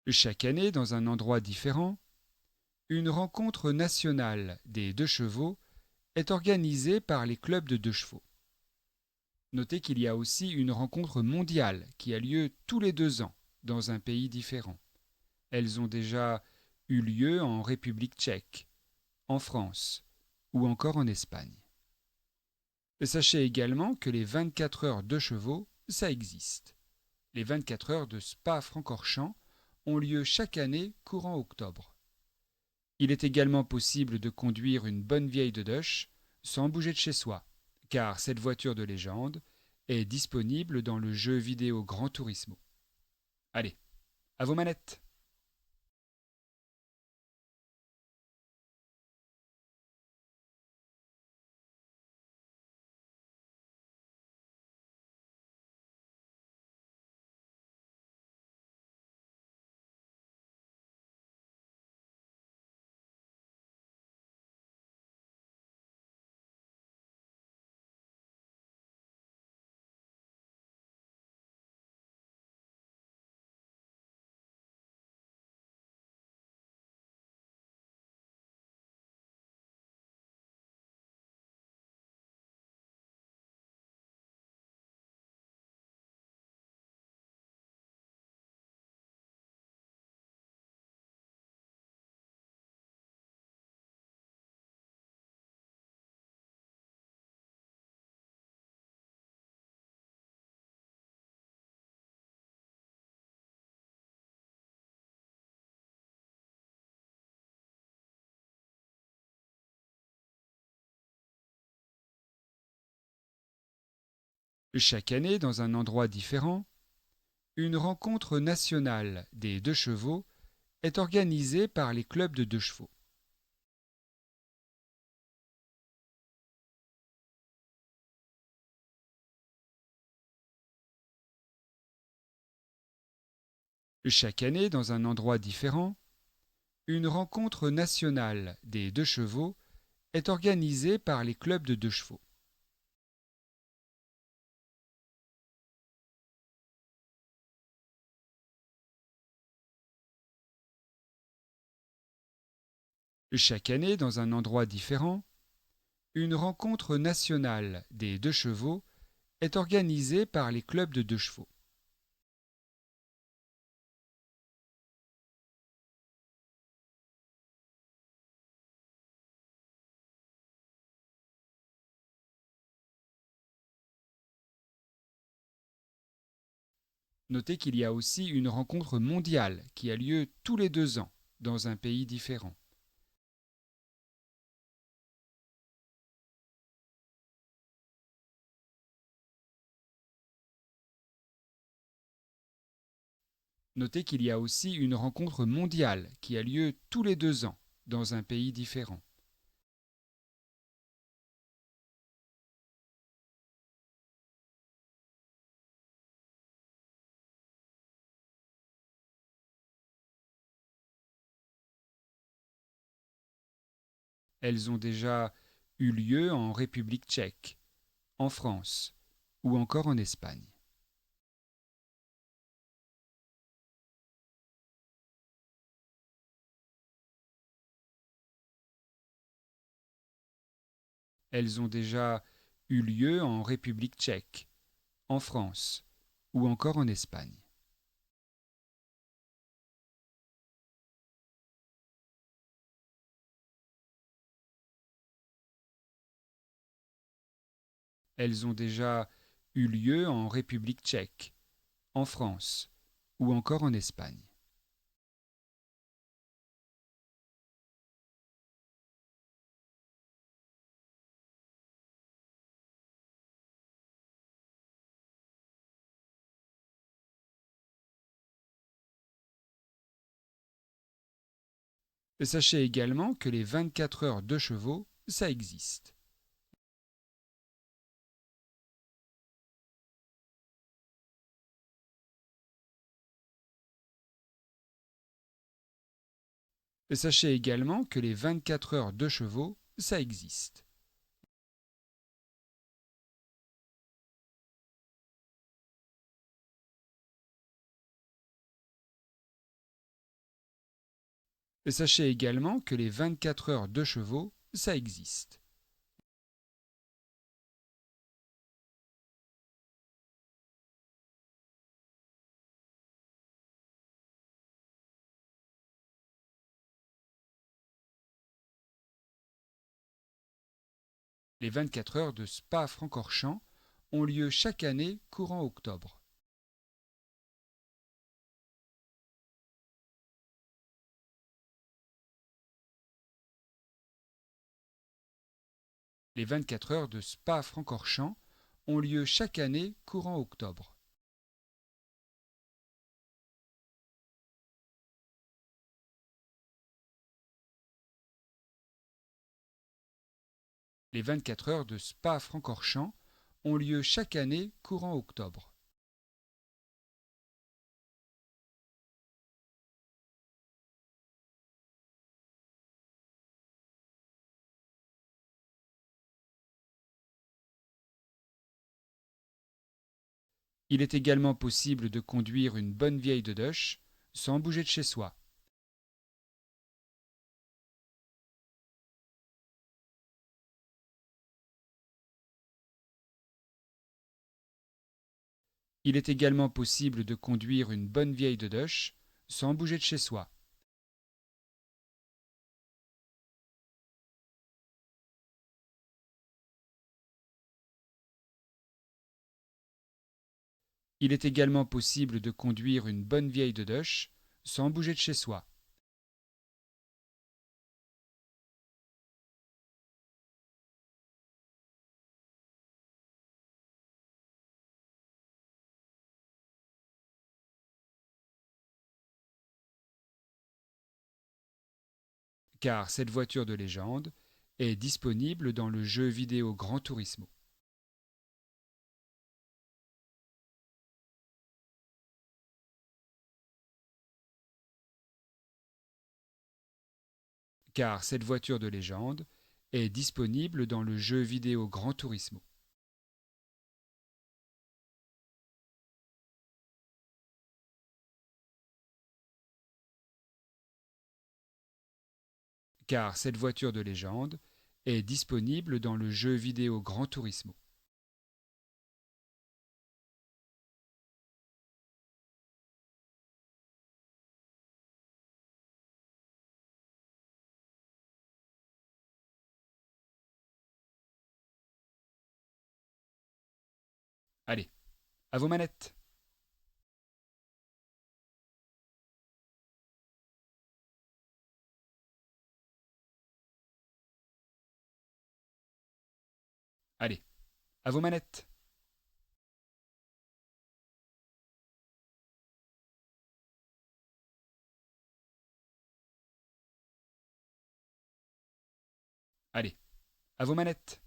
Chaque année, dans un endroit différent, une rencontre nationale des deux chevaux est organisée par les clubs de deux chevaux. Notez qu'il y a aussi une rencontre mondiale qui a lieu tous les 2 ans dans un pays différent. Elles ont déjà eu lieu en République tchèque, en France ou encore en Espagne. Sachez également que les 24 heures de chevaux, ça existe. Les 24 heures de Spa-Francorchamps ont lieu chaque année courant octobre. Il est également possible de conduire une bonne vieille de Deutsch sans bouger de chez soi, car cette voiture de légende est disponible dans le jeu vidéo Gran Turismo. Allez, à vos manettes! Chaque année, dans un endroit différent, une rencontre nationale des deux chevaux est organisée par les clubs de deux chevaux. Chaque année, dans un endroit différent, une rencontre nationale des deux chevaux est organisée par les clubs de deux chevaux. Chaque année, dans un endroit différent, une rencontre nationale des deux chevaux est organisée par les clubs de deux chevaux. Notez qu'il y a aussi une rencontre mondiale qui a lieu tous les 2 ans dans un pays différent. Notez qu'il y a aussi une rencontre mondiale qui a lieu tous les 2 ans dans un pays différent. Elles ont déjà eu lieu en République tchèque, en France ou encore en Espagne. Elles ont déjà eu lieu en République tchèque, en France ou encore en Espagne. Elles ont déjà eu lieu en République tchèque, en France ou encore en Espagne. Sachez également que les 24 heures de chevaux, ça existe. Sachez également que les 24 heures de chevaux, ça existe. Sachez également que les 24 heures de chevaux, ça existe. Les 24 heures de Spa-Francorchamps ont lieu chaque année courant octobre. Les 24 heures de Spa-Francorchamps ont lieu chaque année courant octobre. Les 24 heures de Spa-Francorchamps ont lieu chaque année courant octobre. Il est également possible de conduire une bonne vieille de Dutch sans bouger de chez soi. Il est également possible de conduire une bonne vieille de Dutch sans bouger de chez soi. Il est également possible de conduire une bonne vieille de Dutch sans bouger de chez soi. Car cette voiture de légende est disponible dans le jeu vidéo Gran Turismo. Car cette voiture de légende est disponible dans le jeu vidéo Gran Turismo. Car cette voiture de légende est disponible dans le jeu vidéo Gran Turismo. Allez, à vos manettes! Allez, à vos manettes! Allez, à vos manettes!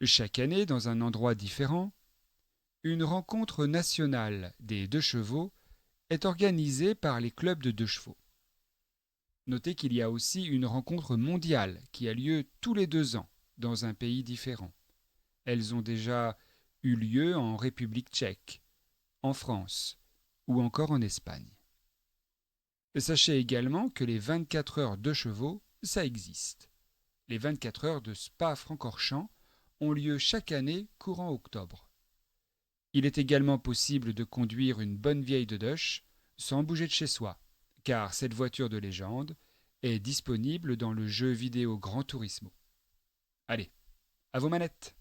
Chaque année, dans un endroit différent, une rencontre nationale des deux chevaux est organisée par les clubs de deux chevaux. Notez qu'il y a aussi une rencontre mondiale qui a lieu tous les 2 ans dans un pays différent. Elles ont déjà eu lieu en République tchèque, en France ou encore en Espagne. Sachez également que les 24 heures de chevaux, ça existe. Les 24 heures de Spa-Francorchamps ont lieu chaque année courant octobre. Il est également possible de conduire une bonne vieille de Dutch sans bouger de chez soi, car cette voiture de légende est disponible dans le jeu vidéo Gran Turismo. Allez, à vos manettes!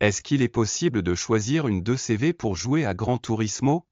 Est-ce qu'il est possible de choisir une 2CV pour jouer à Gran Turismo?